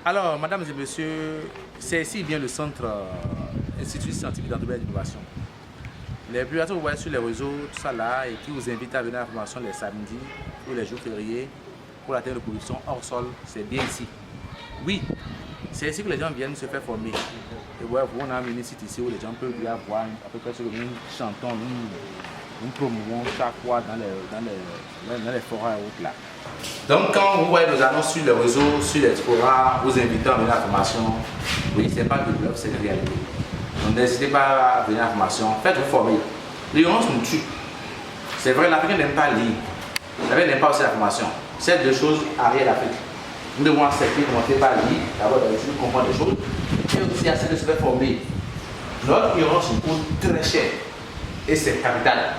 Alors, mesdames et messieurs, c'est ici bien le centre Institut scientifique d'entreprise et d'innovation. Les publications que vous voyez sur les réseaux, tout ça là, et qui vous invite à venir à la formation les samedis ou les jours fériés pour la terre de production hors sol, c'est bien ici. Oui, c'est ici que les gens viennent se faire former. Et ouais, on a un site ici où les gens peuvent venir voir à peu près ce que nous chantons, nous promouvons chaque fois dans les forums et autres là. Donc quand vous voyez nos annonces sur les réseaux, sur les forums, vous invitez à venir à la formation, oui, c'est pas de bluff, c'est une réalité. Donc n'hésitez pas à venir à la formation, faites-vous former. L'ignorance nous tue. C'est vrai, l'Africain n'aime pas lire. L'Africain n'aime pas aussi la formation. C'est deux choses arrière l'Afrique. Nous devons accepter, commencer par lire, d'abord d'essayer de comprendre les choses, et aussi essayer de se faire former. Notre ignorance nous coûte très cher. Et c'est capital.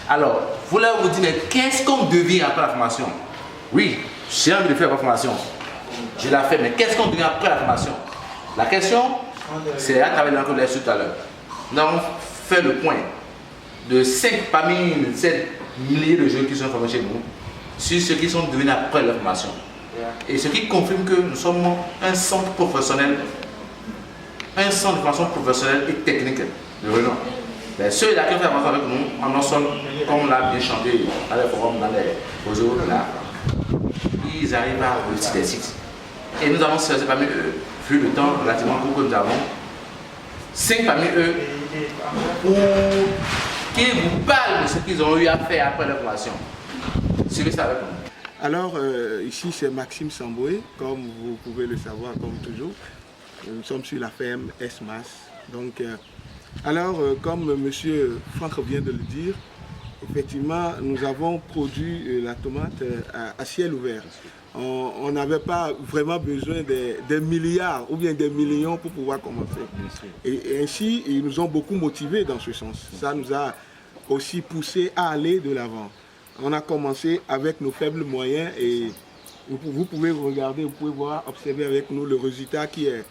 Alors, vous voulez vous dire, mais qu'est-ce qu'on devient après la formation? Oui, j'ai envie de faire la formation. Je la fais, mais qu'est-ce qu'on devient après la formation? La question, c'est à travers l'enquête de l'Institut tout à l'heure. Nous avons fait le point de 5 parmi 7 milliers de jeunes qui sont formés chez nous sur ceux qui sont devenus après la formation. Et ce qui confirme que nous sommes un centre professionnel, un centre de formation professionnelle et technique de renom. Ceux-là qui ont fait la formation avec nous, en sol, comme on l'a bien chanté dans les forums, dans les réseaux, là, ils arrivent à réussir des sites. Et nous avons choisi parmi eux, vu le temps relativement court que nous avons, 5 parmi eux qui vous parlent de ce qu'ils ont eu à faire après leur formation. Suivez ça avec nous. Alors, ici c'est Maxime Samboué, comme vous pouvez le savoir, comme toujours. Nous sommes sur la ferme ESMAS. Donc, comme M. Franck vient de le dire, effectivement, nous avons produit la tomate à ciel ouvert. On n'avait pas vraiment besoin des milliards ou bien des millions pour pouvoir commencer. Et ainsi, ils nous ont beaucoup motivés dans ce sens. Ça nous a aussi poussé à aller de l'avant. On a commencé avec nos faibles moyens et vous pouvez regarder, vous pouvez voir, observer avec nous le résultat qui est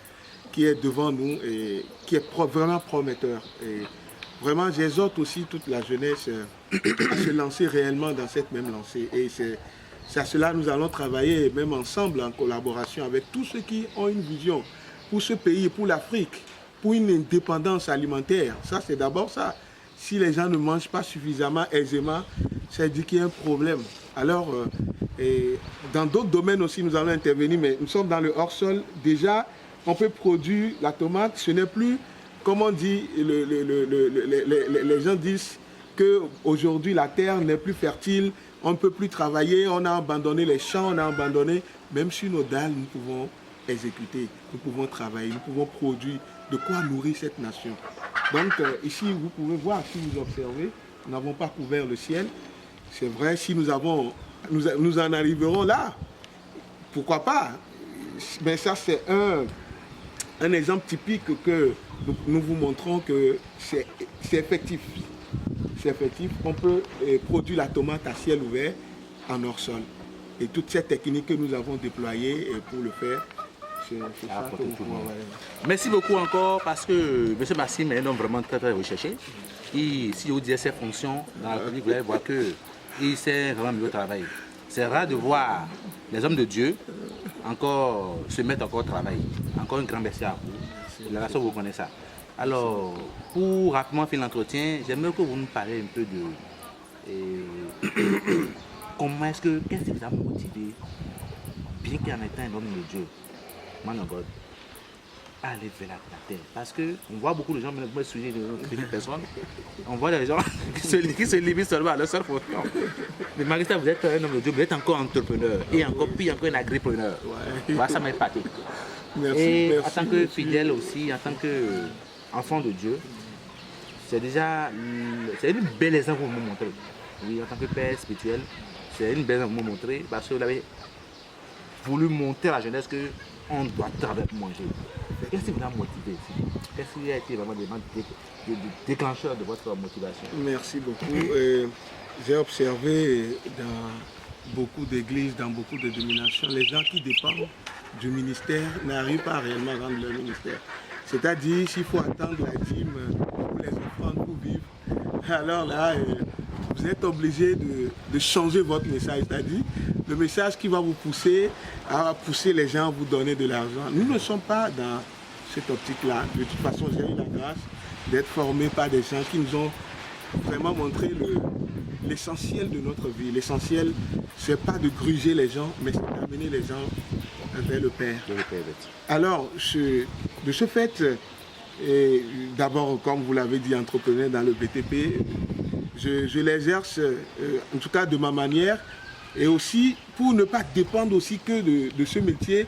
devant nous et qui est vraiment prometteur. Et vraiment, j'exhorte aussi toute la jeunesse à se lancer réellement dans cette même lancée. Et c'est à cela que nous allons travailler, même ensemble, en collaboration avec tous ceux qui ont une vision pour ce pays, pour l'Afrique, pour une indépendance alimentaire. Ça, c'est d'abord ça. Si les gens ne mangent pas suffisamment aisément, ça veut dire qu'il y a un problème. Alors, dans d'autres domaines aussi, nous allons intervenir, mais nous sommes dans le hors-sol. Déjà, on peut produire la tomate. Ce n'est plus, comme on dit, les gens disent qu'aujourd'hui, la terre n'est plus fertile, on ne peut plus travailler, on a abandonné les champs, on a abandonné. Même sur nos dalles, nous pouvons exécuter, nous pouvons travailler, nous pouvons produire de quoi nourrir cette nation. Donc ici, vous pouvez voir, si vous observez, nous n'avons pas couvert le ciel. C'est vrai, si nous en arriverons là, pourquoi pas? Mais ça, c'est un exemple typique que nous vous montrons que c'est effectif. C'est effectif. On peut produire la tomate à ciel ouvert en hors sol. Et toutes ces techniques que nous avons déployées pour le faire, c'est ça que nous pouvons. Merci beaucoup encore parce que M. Maxime est un homme vraiment très très recherché. Si vous disais ses fonctions dans la politique, vous allez voir qu'il sait vraiment mieux travailler. C'est rare de voir les hommes de Dieu encore se mettre encore au travail. Encore une grande merci à vous. La nation vous connaît ça. Alors, pour rapidement finir l'entretien, j'aimerais que vous nous parliez un peu de qu'est-ce qui vous a motivé, bien qu'en étant un homme de Dieu, man of God, à aller vers la terre. Parce qu'on voit beaucoup de gens me souligner de personnes. On voit des gens qui se limitent seulement à leur seule fonction. Mais Marissa, vous êtes un homme de Dieu, vous êtes encore entrepreneur et encore pire, encore un agripreneur. Ouais. Voilà, ça m'a épaté. Merci, et merci, en tant que fidèle aussi, en tant qu'enfant de Dieu, c'est déjà une belle exemple pour me montrer. Oui, en tant que père spirituel, c'est une belle exemple pour me montrer parce que vous avez voulu montrer à la jeunesse qu'on doit travailler pour manger. Qu'est-ce qui vous a motivé ici? Qu'est-ce qui a été vraiment le déclencheur de votre motivation? Merci beaucoup. J'ai observé dans beaucoup d'églises, dans beaucoup de dénominations, les gens qui dépendent du ministère n'arrivent pas réellement à rendre leur ministère. C'est-à-dire, s'il faut attendre la dîme ou les offrandes pour vivre, alors là, vous êtes obligé de changer votre message. C'est-à-dire, le message qui va vous pousser à pousser les gens à vous donner de l'argent. Nous ne sommes pas dans cette optique-là. De toute façon, j'ai eu la grâce d'être formé par des gens qui nous ont vraiment montré l'essentiel de notre vie. L'essentiel, c'est pas de gruger les gens, mais c'est d'amener les gens vers le Père. Alors, de ce fait, d'abord, comme vous l'avez dit, entrepreneur dans le BTP, je l'exerce, en tout cas de ma manière, et aussi pour ne pas dépendre aussi que de ce métier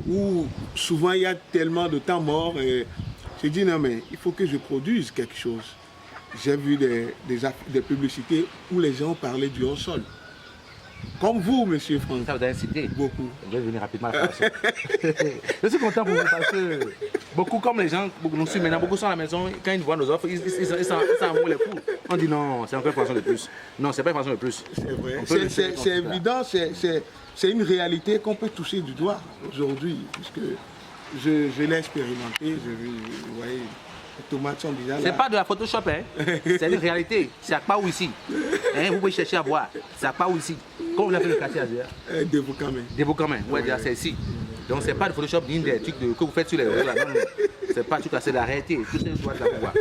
où souvent il y a tellement de temps mort. Et j'ai dit non mais il faut que je produise quelque chose. J'ai vu des publicités où les gens parlaient du hors-sol. Comme vous, monsieur Franck. Ça vous a incité. Beaucoup. Je vais venir rapidement à la formation. Je suis content pour vous parce que beaucoup, comme les gens, nous suivent maintenant, beaucoup sont à la maison, quand ils voient nos offres, ils s'en vont les fous. On dit non, c'est encore une formation de plus. Non, c'est pas une formation de plus. C'est vrai. C'est évident, c'est une réalité qu'on peut toucher du doigt aujourd'hui, puisque je l'ai expérimenté, j'ai vu, vous voyez. Les tomates sont déjà là. C'est pas de la Photoshop, hein. C'est une réalité. C'est à pas où ici. Hein, vous pouvez chercher à voir. C'est à pas où ici. Comment vous l'appelez le quartier à Des Boukamins. Des Boukamins, ouais, c'est ici. Donc c'est pas de Photoshop ni des trucs que vous faites sur les réseaux là. Non, non. C'est pas tout ça, c'est la réalité. Tout ça, doit la pouvoir.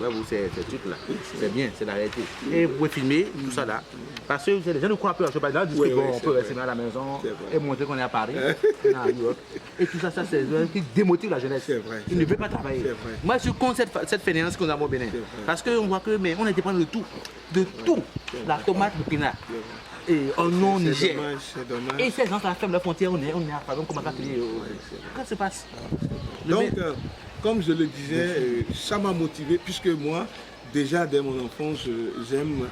Ouais, vous, c'est ce truc là. C'est bien, c'est la réalité. Et vous pouvez filmer tout ça là. Parce que les gens nous croient un peu à ce là, disent que bon, on peut rester à la maison et montrer qu'on est à Paris, on est à New York. Et tout ça, c'est ce qui démotive la jeunesse. Ils ne veulent pas travailler. Moi, je suis contre cette fainéance qu'on a au Bénin. Parce qu'on voit que, mais on est dépendant de tout. De tout. La tomate, le pinard. Et on non Niger. C'est dommage. Et ces gens qui ferment la frontière, on est à Paris, comment ça se passe? Qu'est-ce qui se passe? Donc, comme je le disais, ça m'a motivé, puisque moi, déjà dès mon enfance, j'aime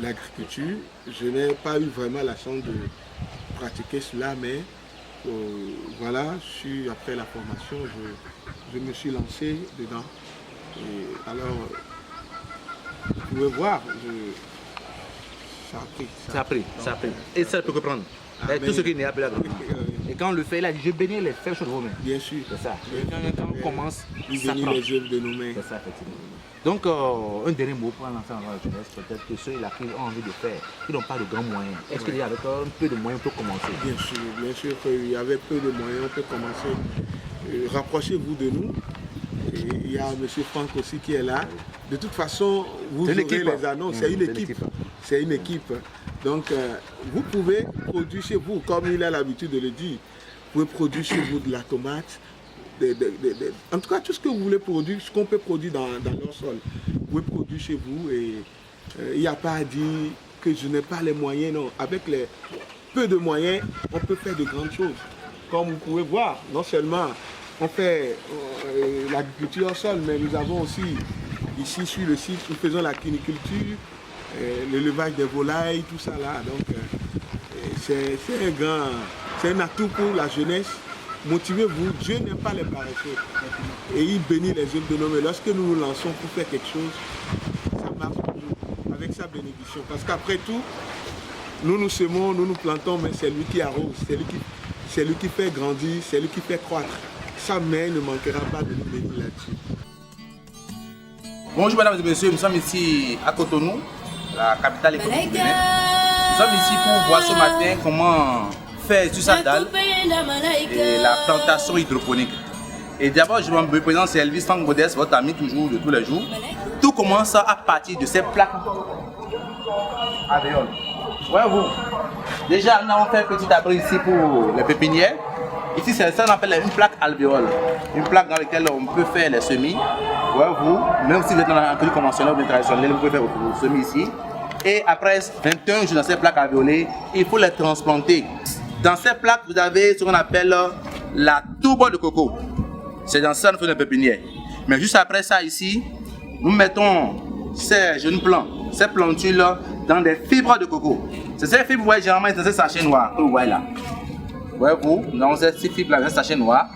l'agriculture. Je n'ai pas eu vraiment la chance de pratiquer cela, mais voilà, après la formation, je me suis lancé dedans. Et alors, vous pouvez voir, ça a pris. Et ça peut reprendre. Tout ce qui n'est pas là. Et quand on le fait, là, je bénis les fers sur vos mains. Bien sûr. C'est ça. Quand on commence, ça prend. Les œuvres de nos mains. C'est ça, effectivement. Donc, un dernier mot pour lancer en la jeunesse, peut-être que ceux-là qui ont envie de faire, qui n'ont pas de grands moyens. Est-ce qu'il y a avec un peu de moyens, on peut commencer? Bien sûr qu'il y avait peu de moyens, on peut commencer. Rapprochez-vous de nous. Et il y a M. Franck aussi qui est là. De toute façon, vous aurez les annonces. C'est une équipe. C'est une équipe. Donc, vous pouvez produire chez vous, comme il a l'habitude de le dire, vous pouvez produire chez vous de la tomate, en tout cas tout ce que vous voulez produire, ce qu'on peut produire dans leur sol, vous pouvez produire chez vous et il n'y a pas à dire que je n'ai pas les moyens, non. Avec les peu de moyens, on peut faire de grandes choses. Comme vous pouvez voir, non seulement on fait l'agriculture au sol, mais nous avons aussi ici sur le site, nous faisons la cuniculture, l'élevage des volailles, tout ça là. Donc c'est un atout pour la jeunesse. Motivez-vous, Dieu n'aime pas les paresseux. Et il bénit les œuvres de nos mains. Lorsque nous nous lançons pour faire quelque chose, ça marche toujours avec sa bénédiction. Parce qu'après tout, nous nous semons, nous nous plantons, mais c'est lui qui arrose, c'est lui qui fait grandir, c'est lui qui fait croître. Sa main ne manquera pas de nous bénir là-dessus. Bonjour mesdames et messieurs, nous sommes ici à Cotonou, la capitale économique du Bénin. Nous sommes ici pour voir ce matin comment faire du sandal et la plantation hydroponique. Et d'abord, je me présente, c'est Elvis Franck Modeste, votre ami toujours de tous les jours. Tout commence à partir de ces plaques alvéoles. Voyez-vous, déjà nous avons fait un petit abri ici pour les pépinières. Ici, c'est ça qu'on appelle une plaque alvéole. Une plaque dans laquelle on peut faire les semis. Voyez-vous, même si vous êtes dans un produit conventionnel ou traditionnel, vous pouvez faire vos semis ici. Et après 21 jours dans ces plaques alvéolées, il faut les transplanter. Dans ces plaques, vous avez ce qu'on appelle la tourbe de coco. C'est dans ça que nous faisons des pépinières. Mais juste après ça, ici, nous mettons ces jeunes plants, ces plantules dans des fibres de coco. C'est ces fibres, vous voyez, généralement, dans ces sachets noirs que vous voyez là. Voyez-vous, nous avons ces fibres là dans ces sachets noirs.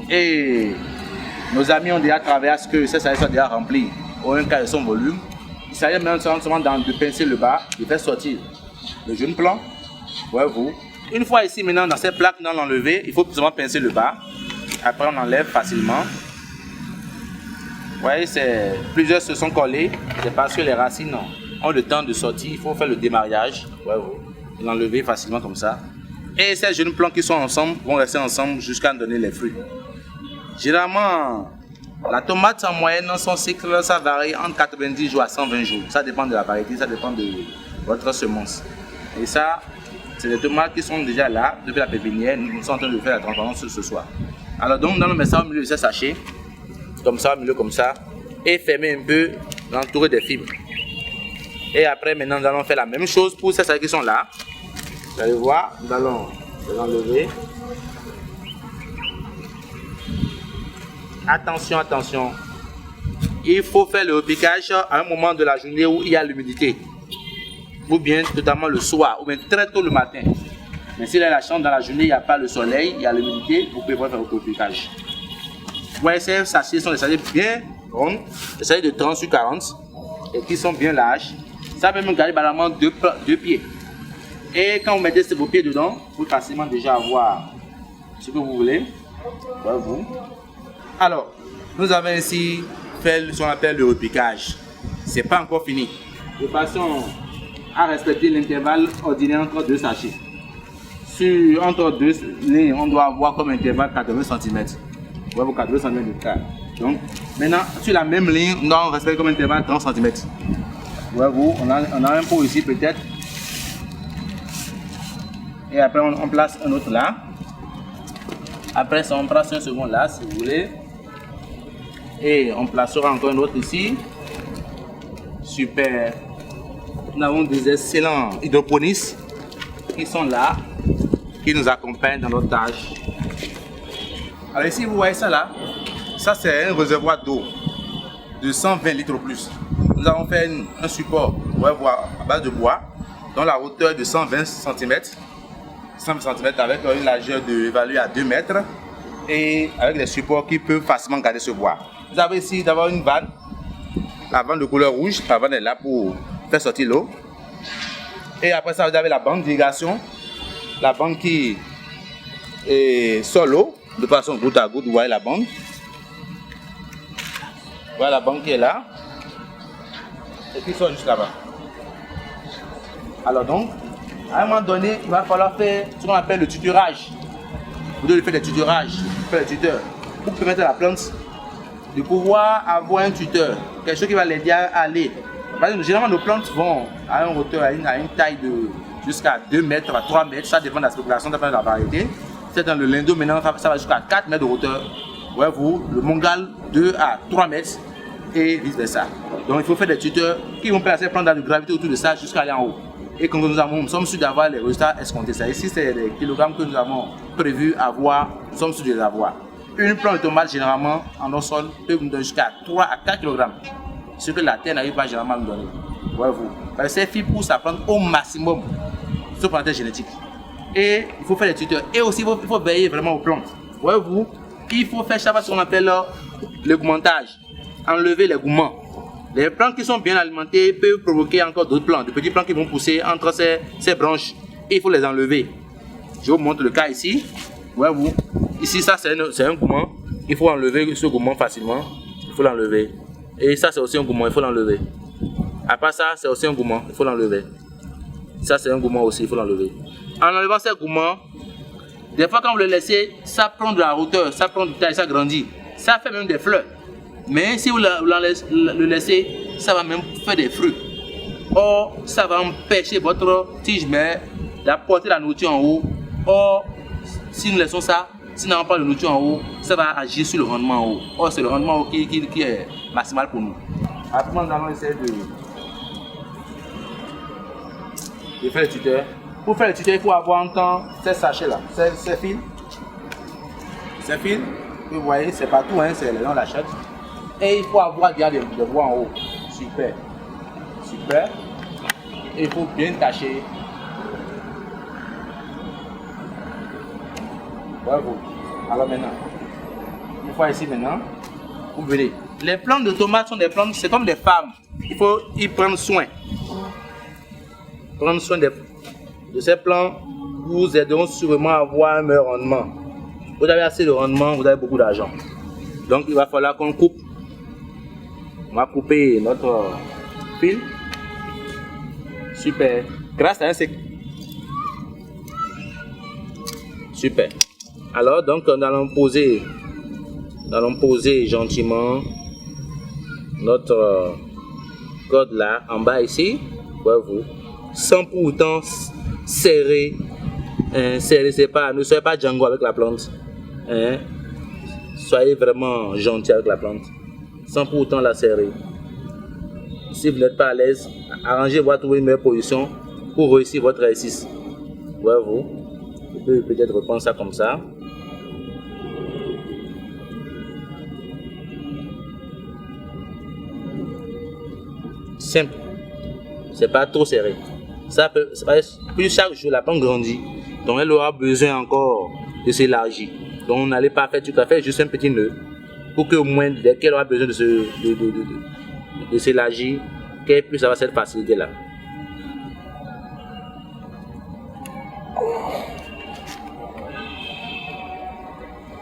Et nos amis ont déjà travaillé à ce que ces sachets soient déjà remplis au un quart de son volume. Il s'agit maintenant seulement de pincer le bas, de faire sortir le jeune plant. Voyez-vous. Une fois ici, maintenant, dans ces plaques, dans l'enlever, il faut seulement pincer le bas. Après, on enlève facilement. Vous voyez, plusieurs se sont collés. C'est parce que les racines ont le temps de sortir. Il faut faire le démarrage. Voyez-vous. l'enlever facilement comme ça. Et ces jeunes plants qui sont ensemble vont rester ensemble jusqu'à donner les fruits. Généralement, la tomate en moyenne, son cycle, ça varie entre 90 jours à 120 jours. Ça dépend de la variété, ça dépend de votre semence. Et ça, c'est des tomates qui sont déjà là depuis la pépinière. Nous sommes en train de faire la transparence ce soir. Alors donc, nous allons mettre ça au milieu de ces sachets, comme ça, au milieu comme ça, et fermer un peu, l'entourer des fibres. Et après, maintenant, nous allons faire la même chose pour ces sachets qui sont là. Vous allez voir, nous allons les enlever. Attention, attention. Il faut faire le repiquage à un moment de la journée où il y a l'humidité. Ou bien totalement le soir, ou bien très tôt le matin. Mais s'il y a la chance dans la journée, il n'y a pas le soleil, il y a l'humidité, vous pouvez faire votre repiquage. Vous voyez, ces sachets sont des sachets bien ronds, des sachets de 30 sur 40, et qui sont bien larges. Ça peut même garder balalement deux pieds. Et quand vous mettez vos pieds dedans, vous pouvez facilement déjà avoir ce que vous voulez. Voilà, vous. Alors, nous avons ici fait ce qu'on appelle le repiquage. Ce n'est pas encore fini. De façon à respecter l'intervalle ordinaire entre deux sachets. Entre deux lignes, on doit avoir comme intervalle 80 cm. Vous voyez, 80 cm de carré. Donc, maintenant, sur la même ligne, on doit respecter comme intervalle 30 cm. Vous voyez, on a un pot ici peut-être. Et après, on place un autre là. Après ça, on place un second là, si vous voulez. Et on placera encore un autre ici. Super. Nous avons des excellents hydroponistes qui sont là, qui nous accompagnent dans notre tâche. Alors ici, vous voyez ça là. Ça, c'est un réservoir d'eau de 120 litres ou plus. Nous avons fait un support, vous voyez, à base de bois, dans la hauteur de 120 cm. 100 cm avec une largeur évaluée à 2 mètres et avec des supports qui peuvent facilement garder ce bois. Vous avez ici d'avoir une vanne, la vanne de couleur rouge, la vanne est là pour faire sortir l'eau. Et après ça, vous avez la bande d'irrigation, la bande qui est sur l'eau, de façon goutte à goutte, vous voyez la bande. Voilà la bande qui est là et qui sort juste là-bas. Alors donc, à un moment donné, il va falloir faire ce qu'on appelle le tutorage. Vous devez faire des tuturages, faire des tuteurs pour permettre à la plante de pouvoir avoir un tuteur, quelque chose qui va l'aider à aller. Parce que généralement, nos plantes vont à une hauteur, à une taille de jusqu'à 2 mètres à 3 mètres, ça dépend de la spéculation, ça dépend de la variété. C'est dans le lindo, maintenant, ça va jusqu'à 4 mètres de hauteur. Voyez-vous, le mongal 2 à 3 mètres et vice versa. Donc, il faut faire des tuteurs qui vont permettre à ces plantes de gravité autour de ça jusqu'à aller en haut. Et quand nous sommes sûrs d'avoir les résultats escomptés. Ça, ici, c'est les kilogrammes que nous avons prévu avoir, nous sommes sûrs de les avoir. Une plante de tomate, généralement, en eau sol, peut nous donner jusqu'à 3 à 4 kg. Ce que la terre n'arrive pas généralement à nous donner. Voyez-vous. Parce que ces fibres poussent la plante au maximum, sauf en terre génétique. Et il faut faire des tuteurs. Et aussi, il faut veiller vraiment aux plantes. Voyez-vous, il faut faire chaque fois ce qu'on appelle l'augmentage. Enlever les gourmands. Les plantes qui sont bien alimentées peuvent provoquer encore d'autres plantes, de petits plantes qui vont pousser entre ces branches. Et il faut les enlever. Je vous montre le cas ici. Voyez-vous, ici, ça c'est un gourmand. Il faut enlever ce gourmand facilement. Il faut l'enlever. Et ça, c'est aussi un gourmand, il faut l'enlever. Après ça, c'est aussi un gourmand, il faut l'enlever. Ça, c'est un gourmand aussi, il faut l'enlever. En enlevant ces gourmands, des fois, quand vous le laissez, ça prend de la hauteur, ça prend de taille, ça grandit. Ça fait même des fleurs. Mais si vous le laissez, ça va même faire des fruits. Or, ça va empêcher votre tige mère d'apporter la nourriture en haut. Or, si nous laissons ça, si nous n'avons pas de nourriture en haut, ça va agir sur le rendement en haut. Or, c'est le rendement en haut qui est maximal pour nous. Après, nous allons essayer de faire le tuteur. Pour faire le tuteur, il faut avoir un temps ces sachets-là, ces fils. Ces fils, vous voyez, c'est partout, hein, c'est le long de la chatte. Et il faut avoir déjà des bois en haut. Super. Super. Et il faut bien cacher. Voilà. Alors maintenant, une fois ici maintenant, vous venez. Les plantes de tomates sont des plantes, c'est comme des femmes. Il faut y prendre soin. Prendre soin de ces plantes vous aideront sûrement à avoir un meilleur rendement. Vous avez assez de rendement, vous avez beaucoup d'argent. Donc il va falloir qu'on coupe. On va couper notre fil. Super. Grâce à un Super. Alors, donc, nous allons poser gentiment notre corde là, en bas ici, voyez-vous, sans pour autant serrer. Ne soyez pas Django avec la plante. Soyez vraiment gentil avec la plante, sans pour autant la serrer. Si vous n'êtes pas à l'aise, arrangez-vous à trouver une meilleure position pour réussir votre exercice. Voyez-vous, vous pouvez peut-être reprendre ça comme ça. Simple, c'est pas trop serré. Plus chaque jour la plante grandit, donc elle aura besoin encore de s'élargir. Donc on n'allait pas faire du café, juste un petit nœud pour qu'au moins dès qu'elle aura besoin de s'élargir, qu'elle puisse avoir cette facilité là.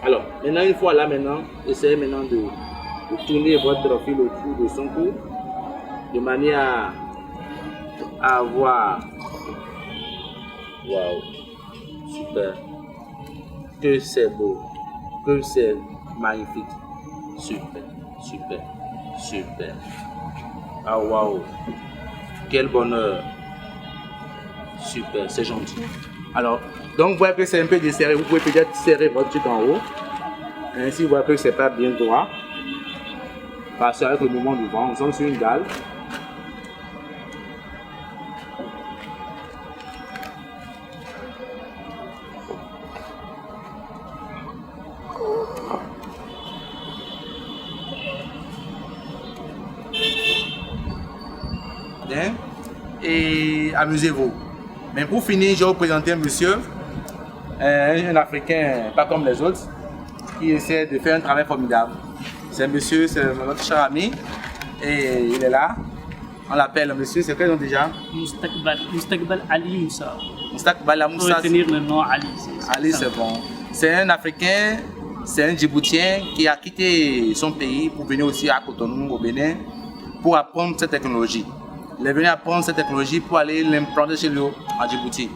Alors maintenant, une fois là, essayez maintenant de tourner votre fil autour de son cou de manière à avoir, waouh, super, que c'est beau, que c'est magnifique, super, super, super, ah waouh, quel bonheur, super, c'est gentil. Alors, donc vous voyez que c'est un peu desserré, vous pouvez peut-être serrer votre truc en haut, ainsi vous voyez que c'est pas bien droit, parce qu'avec le mouvement du vent, nous sommes sur une dalle. Et amusez-vous. Mais pour finir, je vais vous présenter un monsieur, un Africain, pas comme les autres, qui essaie de faire un travail formidable. C'est un monsieur, c'est notre cher ami, et il est là. On l'appelle monsieur, c'est quel nom déjà? Moustakbal Ali Moussa. Moustakbal Ali Moussa. Pour retenir le nom Ali. Ali, c'est bon. C'est un Africain, c'est un Djiboutien qui a quitté son pays pour venir aussi à Cotonou, au Bénin, pour apprendre cette technologie. Il est venu apprendre cette technologie pour aller l'implanter chez lui à Djibouti.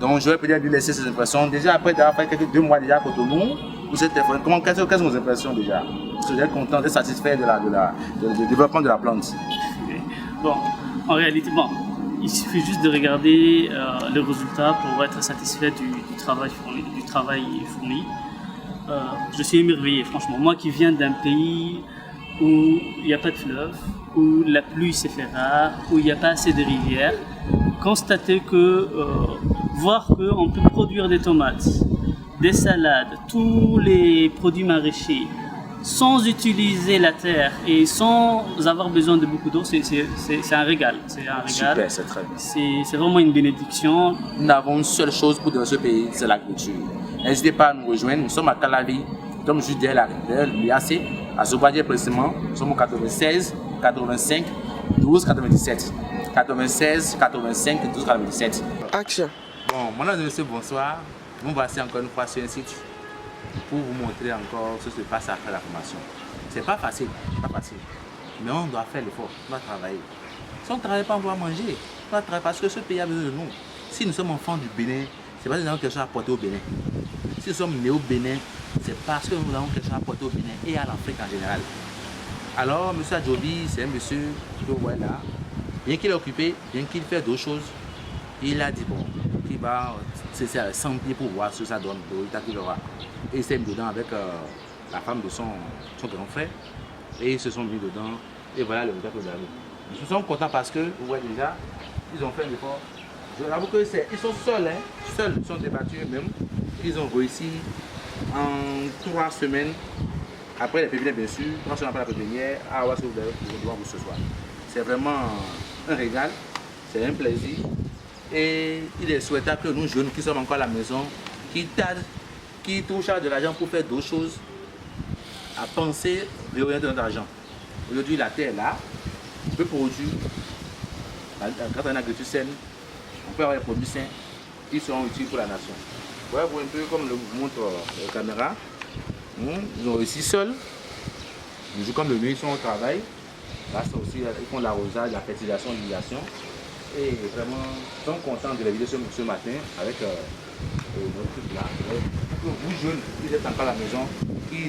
Donc je vais peut-être lui laisser ses impressions. Déjà après d'avoir fait quelques 2 mois déjà à Cotonou, pour cette téléphone, quelles sont vos impressions déjà? Est-ce que vous êtes content, vous êtes satisfait du développement de la plante? Bon, en réalité, il suffit juste de regarder le résultat pour être satisfait du travail fourni. Je suis émerveillé, franchement. Moi qui viens d'un pays où il n'y a pas de fleuve, où la pluie se fait rare, où il n'y a pas assez de rivières, constater voir qu'on peut produire des tomates, des salades, tous les produits maraîchers, sans utiliser la terre et sans avoir besoin de beaucoup d'eau, c'est un régal. C'est un régal. Super, c'est très bien. C'est vraiment une bénédiction. Nous avons une seule chose pour dans ce pays, c'est l'agriculture. N'hésitez pas à nous rejoindre. Nous sommes à Calavi, nous sommes juste derrière l'IAC, à Zobadier précisément. Nous sommes au 96 85 12 97. 96 85 12 97. Action. Bon, madame et monsieur, bonsoir. Nous voici encore une fois sur un site pour vous montrer encore ce qui se passe après la formation. C'est pas facile, mais on doit faire l'effort, on doit travailler. Si on ne travaille pas, on va manger. On doit travailler parce que ce pays a besoin de nous. Si nous sommes enfants du Bénin, c'est parce que nous avons quelque chose à apporter au Bénin. Si nous sommes nés au Bénin, c'est parce que nous avons quelque chose à apporter au Bénin et à l'Afrique en général. Alors, M. Adjobi, c'est un monsieur que vous voyez là. Bien qu'il est occupé, bien qu'il fait d'autres choses, il a dit bon, qu'il va cesser à 100 pieds pour voir ce que ça donne, le résultat qu'il aura. Et il s'est mis dedans avec la femme de son grand frère. Et ils se sont mis dedans. Et voilà le résultat que vous avez. Ils sont contents parce que, vous voyez déjà, ils ont fait un effort. Je vous avoue que ils sont seuls, seuls, ils sont débattus eux-mêmes. Ils ont réussi en 3 semaines, après les pépinières bien sûr, 3 semaines après la pépinière, à avoir ce que vous avez devant vous ce soir. C'est vraiment un régal, c'est un plaisir. Et il est souhaitable que nous jeunes qui sommes encore à la maison, qui touchent de l'argent pour faire d'autres choses, à penser de réorienter notre argent. Aujourd'hui, la terre est là, on peut produire, grâce à une agriculture saine, on peut avoir des produits sains qui seront utiles pour la nation. Voilà, un peu comme le montre la caméra, ils ont réussi seuls, les jours comme le nuit, ils sont au travail. Là, aussi, ils font l'arrosage, la fertilisation, l'irrigation. Et vraiment, ils sont contents de les vidéos ce matin avec notre truc là. Pour que vous jeunes, qui êtes encore à la maison, qui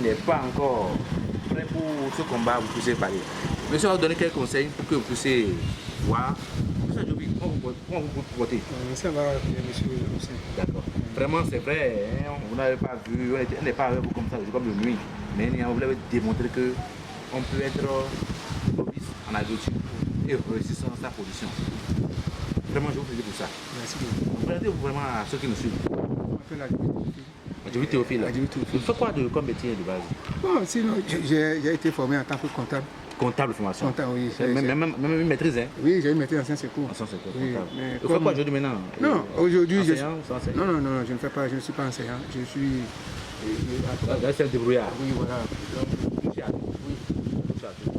n'est pas encore prêt pour ce combat, vous puissiez parler. Monsieur va vous donner quelques conseils pour que vous puissiez voir. Monsieur Djobi, comment vous portez? Ça va, monsieur. D'accord. Vraiment, c'est vrai, hein, vous n'avez pas vu, on n'est pas avec vous comme ça, comme de nuit. Mais vous l'avez démontré qu'on peut être novice en agriculture et réussir dans sa production. Vraiment, je vous félicite pour ça. Merci beaucoup. Présentez-vous vraiment à ceux qui nous suivent. On m'appelle Adjovi Théophile. Adjovi Théophile. Vous faites quoi comme métier de base? Bon, sinon, j'ai été formé en tant que comptable. Comptable de formation. Comptable, oui. Même une maîtrise, hein? Oui, j'ai une maîtrise en sciences éco. En sciences éco, Oui, comptable. mais Vous faites quoi aujourd'hui maintenant? Non, aujourd'hui, je... Enseignant, c'est enseignant? Non, je ne fais pas, je ne suis pas enseignant. Je suis... Là, c'est un débrouillard. Oui, voilà. Donc, touché à tout. Oui, touché à tout.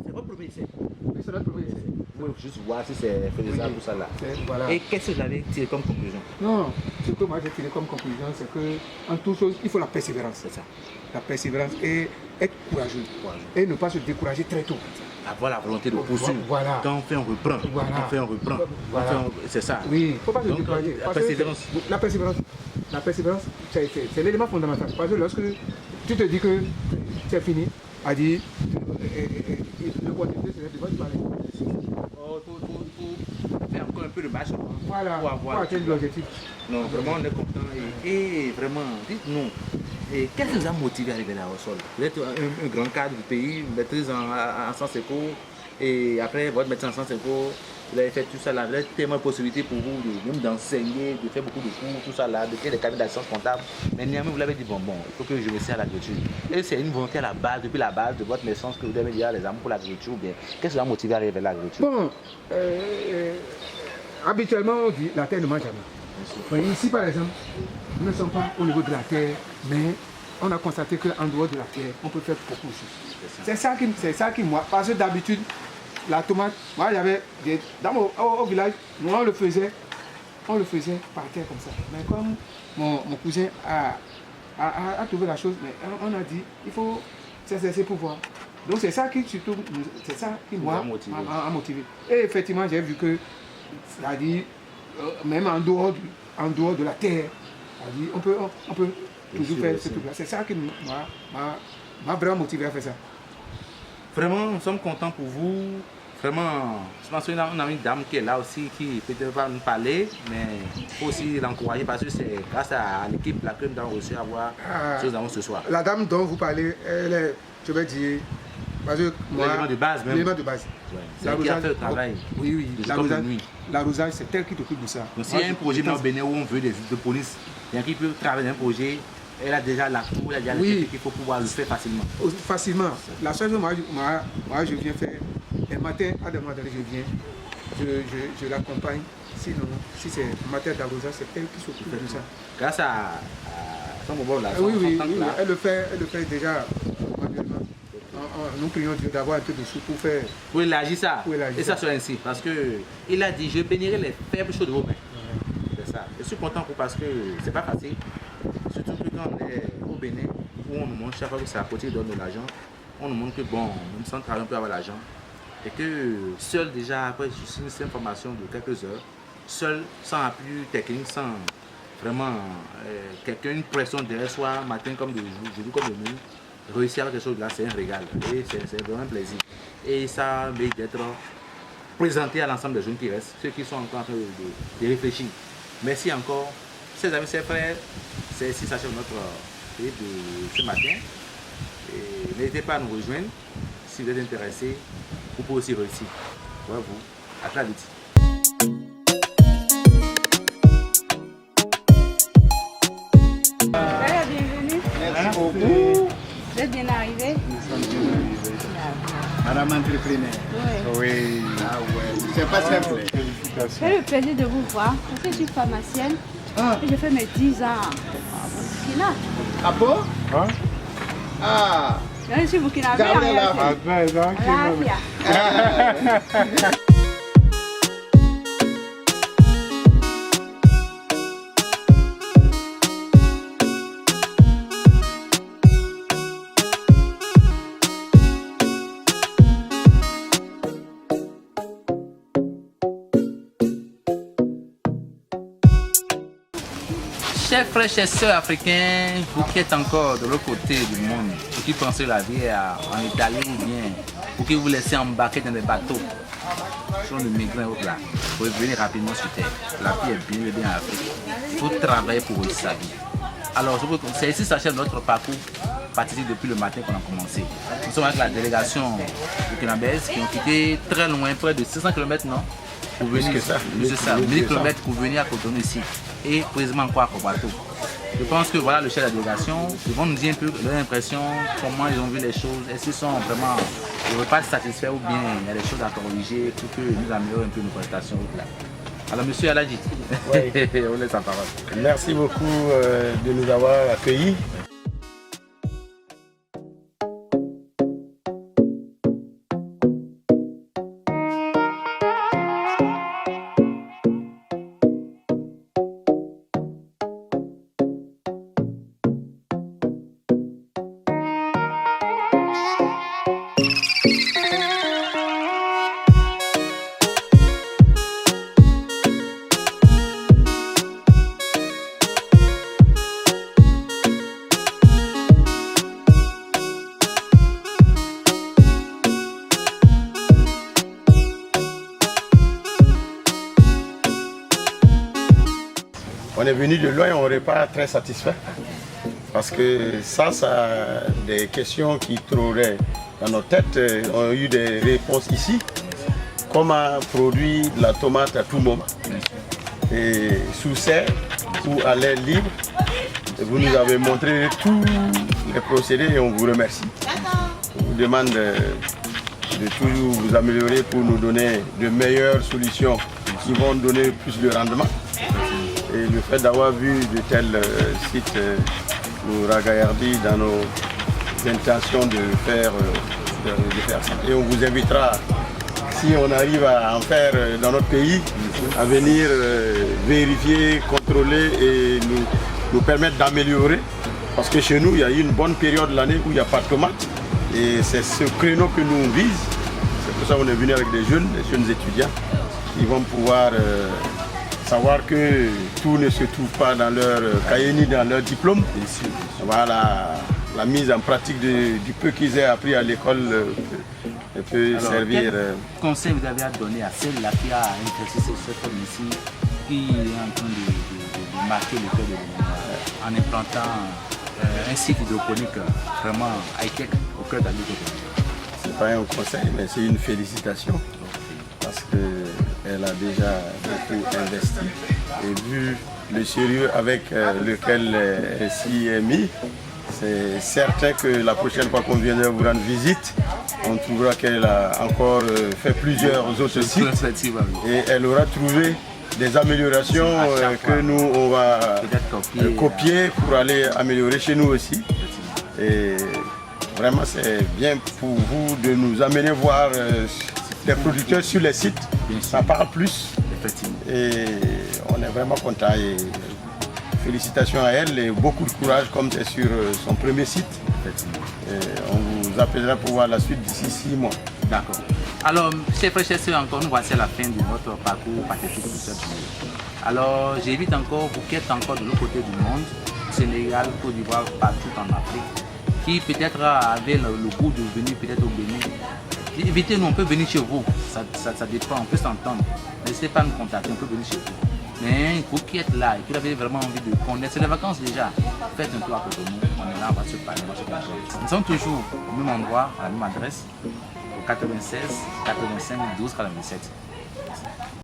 C'est votre premier essai. Oui, c'est notre premier essai. Vous pouvez juste voir si c'est faisable tout ça là. Voilà. Et qu'est-ce que vous avez tiré comme conclusion? Non, ce que moi j'ai tiré comme conclusion, c'est que en toute chose, il faut la persévérance. C'est ça. La persévérance et être courageux. Et ne pas se décourager très tôt. Avoir la volonté de poursuivre. Voilà. Quand on fait, on reprend. Voilà. Quand on fait, on reprend. Voilà. C'est ça. Oui, il ne faut pas se Donc, décourager. la Parce que persévérance. La persévérance, c'est l'élément fondamental. Parce que lorsque tu te dis que c'est fini, a dit, l'opportunité c'est de parler. Pour faire encore un peu de marche Voilà, pour atteindre l'objectif. Non, vraiment, on est content. Et vraiment, dites-nous, qu'est-ce qui vous a motivé à arriver là au sol? Vous êtes un grand cadre du pays, une maîtrise en sciences éco, et après votre maîtrise en sciences éco, vous avez fait tout ça là, vous avez tellement de possibilités pour vous, même d'enseigner, de faire beaucoup de cours, tout ça là, de faire des cabinets d'assistance comptable. Mais néanmoins, vous l'avez dit, bon, il faut que je me serre à l'agriculture. Et c'est une volonté à la base, depuis la base de votre naissance, que vous avez déjà les amours pour l'agriculture, ou bien qu'est-ce qui vous a motivé à arriver vers l'agriculture? Bon, habituellement, on dit la terre ne mange jamais. Mais ici, par exemple, nous ne sommes pas au niveau de la terre, mais on a constaté qu'en dehors de la terre, on peut faire beaucoup de choses. C'est ça qui moi, parce que d'habitude, la tomate, moi j'avais, au village, nous on le faisait par terre comme ça. Mais comme mon cousin a trouvé la chose, mais on a dit, il faut s'exercer pour voir. Donc c'est ça qui surtout, c'est ça qui moi a motivé. Et effectivement, j'ai vu que, c'est-à-dire, même en dehors de la terre, c'est-à-dire, on peut toujours faire ce truc-là. C'est ça qui m'a vraiment motivé à faire ça. Vraiment, nous sommes contents pour vous. Vraiment, je pense qu'on a une dame qui est là aussi, qui peut-être va nous parler, mais il faut aussi l'encourager parce que c'est grâce à l'équipe là que nous avons réussi à voir ce que nous avons ce soir. La dame dont vous parlez, elle est, je vais dire, parce que moi, l'élément de base même. L'élément de base. Ouais. C'est elle qui a fait le travail. Oui, nuit. L'arrosage, c'est elle qui t'occupe de ça. Donc s'il y a un projet au Bénin où on veut des police, il y a qui peut travailler un projet, elle a déjà la cour, elle a déjà l'équipe qu'il faut pouvoir le faire facilement. Facilement. La seule chose, moi je viens faire, les matins, à des moments donné, je viens, je l'accompagne. Sinon, si c'est matière d'arrosage, c'est elle qui s'occupe de ça. Grâce à son moment là, oui, elle le fait déjà manuellement. Nous prions Dieu d'avoir un peu de sous pour faire. Pour élargir ça. Et ça soit ainsi. Parce qu'il a dit, je bénirai les faibles choses de vos mains. C'est ça. Je suis content parce que c'est pas facile. Surtout que quand on est au Bénin, où on nous montre chaque fois que c'est à côté donne de l'argent, on nous montre que bon, même sans travailler, on peut avoir l'argent. Et que seul déjà, après une simple formation de quelques heures, seul, sans appui technique, sans vraiment quelqu'un, une pression derrière soi, matin comme de jour comme de nuit, réussir à quelque chose là, c'est un régal. Et c'est vraiment un plaisir. Et ça mérite d'être présenté à l'ensemble des jeunes qui restent, ceux qui sont encore en train de réfléchir. Merci encore. Ses amis, ses frères, c'est ici ça notre de ce matin. N'hésitez pas à nous rejoindre si vous êtes intéressés. Vous pouvez aussi réussir. Voilà vous. À très vite. Bienvenue. Merci beaucoup. Vous êtes bien arrivé? Nous sommes bien arrivés. Madame entrepreneur. Oui. Ah ouais. C'est pas simple. J'ai le plaisir de vous voir parce que je suis pharmacienne et je fais mes 10 ans au Burkina. Ah bon? Hein? Ah. Je suis burkinabé en réalité. Lafiya. chers frères, chers sœurs africains, vous qui êtes encore de l'autre côté du monde, vous qui pensez la vie en Italie ou bien, vous qui vous laissez embarquer dans des bateaux, sur le migrant ou là, vous pouvez venir rapidement sur terre. La vie est bien en Afrique. Il faut travailler pour réussir sa vie. Alors, c'est ici s'achève notre parcours participe depuis le matin qu'on a commencé. Nous sommes avec la délégation burkinabèse qui ont quitté très loin, près de 600 km, non? Pour venir, c'est ça, 1000 km pour venir à Cotonou ici. Et précisément encore à Kobato. Je pense que voilà le chef de la délégation, ils vont nous dire un peu leur impression, comment ils ont vu les choses, est-ce qu'ils sont vraiment, ils ne veulent pas être satisfaits ou bien il y a des choses à corriger pour que nous améliorons un peu nos prestations. Alors monsieur Aladji, oui. on laisse la parole. Merci beaucoup de nous avoir accueillis. On est venu de loin, on repart très satisfait. Parce que ça a des questions qui trouveraient dans nos têtes. On a eu des réponses ici. Comment produire de la tomate à tout moment. Et sous serre ou à l'air libre. Et vous nous avez montré tous les procédés et on vous remercie. On vous demande de toujours vous améliorer pour nous donner de meilleures solutions qui vont donner plus de rendement. Et le fait d'avoir vu de tels sites nous ragaillardit dans nos intentions de faire ça. Et on vous invitera, si on arrive à en faire dans notre pays, à venir vérifier, contrôler et nous permettre d'améliorer. Parce que chez nous, il y a eu une bonne période de l'année où il n'y a pas de tomates. Et c'est ce créneau que nous vise. C'est pour ça qu'on est venu avec des jeunes étudiants qui vont pouvoir savoir que tout ne se trouve pas dans leur cahier ni dans leur diplôme. Voilà, la mise en pratique du peu qu'ils aient appris à l'école peut servir. Quel conseil vous avez à donner à celle-là qui a exercé cette forme ici, qui est en train de marquer le cœur de l'Union en implantant un site hydroponique vraiment high-tech au cœur de l'agriculture? Ce n'est pas un conseil, mais c'est une félicitation. Parce qu'elle a déjà beaucoup investi et vu le sérieux avec lequel elle s'y est mis, c'est certain que la prochaine fois qu'on viendra vous rendre visite, on trouvera qu'elle a encore fait plusieurs autres sites et elle aura trouvé des améliorations que nous on va copier pour aller améliorer chez nous aussi. Et vraiment c'est bien pour vous de nous amener voir les producteurs sur les sites, ça parle plus. Et on est vraiment content. Et félicitations à elle et beaucoup de courage comme c'est sur son premier site. Et on vous appellera pour voir la suite d'ici 6 mois. D'accord. Alors, chers frères, chers sœurs, encore nous voici à la fin de notre parcours pathétique de cette journée. Alors, j'invite encore, vous qui êtes encore de l'autre côté du monde, Sénégal, Côte d'Ivoire, partout en Afrique, qui peut-être avaient le goût de venir peut-être au Bénin. Évitez-nous, on peut venir chez vous, ça dépend, on peut s'entendre. N'hésitez pas à nous contacter, on peut venir chez vous. Mais vous qui êtes là et qui avez vraiment envie de connaître, c'est les vacances déjà, faites un tour à Cotonou, on est là, on va se parler, on va se parler. Nous sommes toujours au même endroit, à la même adresse, au 96 85 12 97.